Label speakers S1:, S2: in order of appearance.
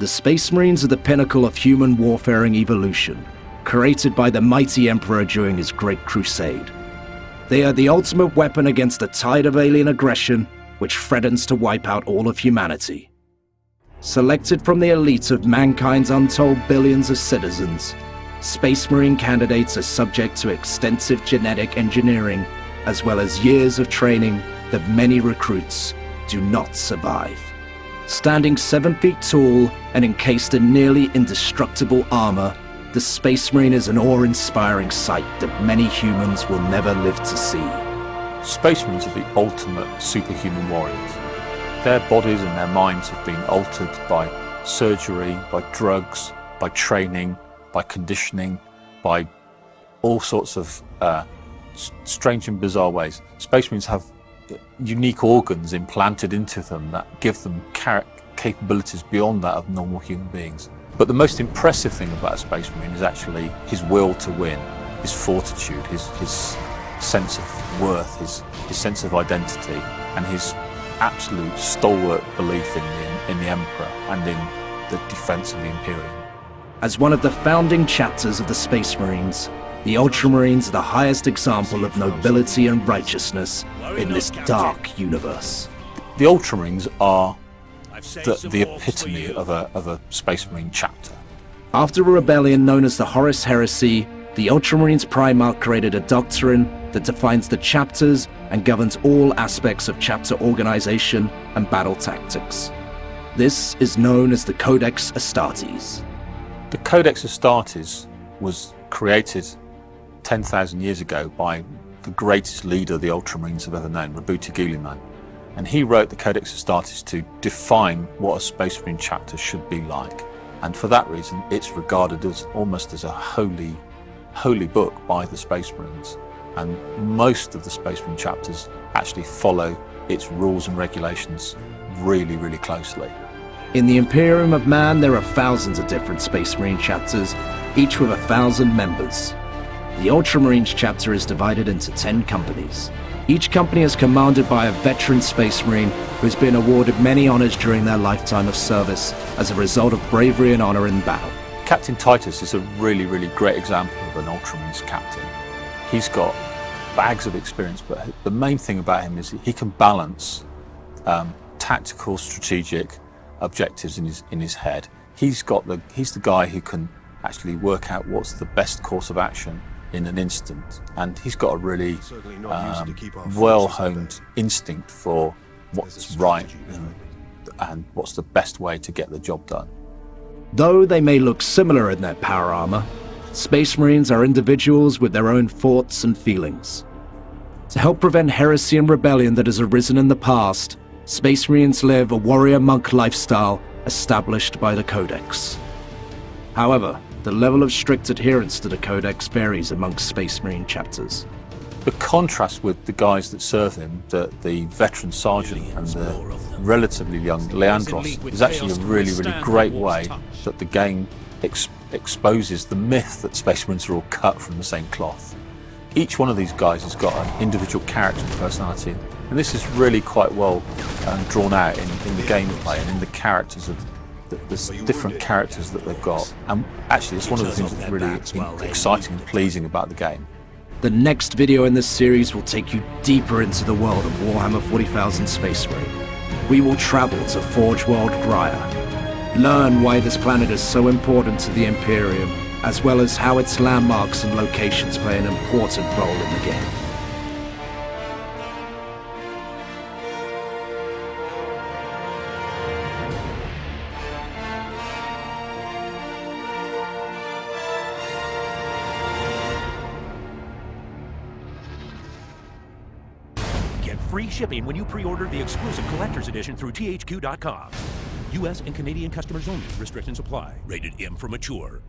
S1: The Space Marines are the pinnacle of human warfaring evolution, created by the mighty Emperor during his Great Crusade. They are the ultimate weapon against the tide of alien aggression, which threatens to wipe out all of humanity. Selected from the elite of mankind's untold billions of citizens, Space Marine candidates are subject to extensive genetic engineering, as well as years of training that many recruits do not survive. Standing 7 feet tall and encased in nearly indestructible armor, the Space Marine is an awe-inspiring sight that many humans will never live to see.
S2: Space Marines are the ultimate superhuman warriors. Their bodies and their minds have been altered by surgery, by drugs, by training, by conditioning, by all sorts of strange and bizarre ways. Space Marines have unique organs implanted into them that give them capabilities beyond that of normal human beings. But the most impressive thing about a Space Marine is actually his will to win, his fortitude, his sense of worth, his sense of identity, and his absolute stalwart belief in the Emperor and in the defense of the Imperium.
S1: As one of the founding chapters of the Space Marines, the Ultramarines are the highest example of nobility and righteousness in this dark universe.
S2: The Ultramarines are the epitome of a Space Marine chapter.
S1: After a rebellion known as the Horus Heresy, the Ultramarines Primarch created a doctrine that defines the chapters and governs all aspects of chapter organization and battle tactics. This is known as the Codex Astartes.
S2: The Codex Astartes was created 10,000 years ago by the greatest leader the Ultramarines have ever known, Rabuti Guliman. And he wrote the Codex Astartes to define what a Space Marine chapter should be like. And for that reason, it's regarded as almost as a holy book by the Space Marines. And most of the Space Marine chapters actually follow its rules and regulations really, really closely.
S1: In the Imperium of Man, there are thousands of different Space Marine chapters, each with 1,000 members. The Ultramarines chapter is divided into 10 companies. Each company is commanded by a veteran Space Marine who's been awarded many honors during their lifetime of service as a result of bravery and honor in battle.
S2: Captain Titus is a really, really great example of an Ultramarines captain. He's got bags of experience, but the main thing about him is he can balance tactical, strategic objectives in his head. He's the guy who can actually work out what's the best course of action in an instant, and he's got a really well-honed instinct for what's right and what's the best way to get the job done.
S1: Though they may look similar in their power armor, Space Marines are individuals with their own thoughts and feelings. To help prevent heresy and rebellion that has arisen in the past, Space Marines live a warrior-monk lifestyle established by the Codex. However, the level of strict adherence to the Codex varies amongst Space Marine chapters.
S2: The contrast with the guys that serve him, the veteran sergeant and the relatively young Leandros, is actually a really, really great way that the game exposes the myth that Space Marines are all cut from the same cloth. Each one of these guys has got an individual character and personality, and this is really quite well drawn out in the gameplay and in the characters of the different characters that they've got. And actually, it's one of the things that's really exciting and pleasing about the game.
S1: The next video in this series will take you deeper into the world of Warhammer 40,000 Space Marine. We will travel to Forge World Graia, learn why this planet is so important to the Imperium, as well as how its landmarks and locations play an important role in the game.
S3: Get free shipping when you pre-order the exclusive collector's edition through THQ.com. U.S. and Canadian customers only. Restrictions apply. Rated M for mature.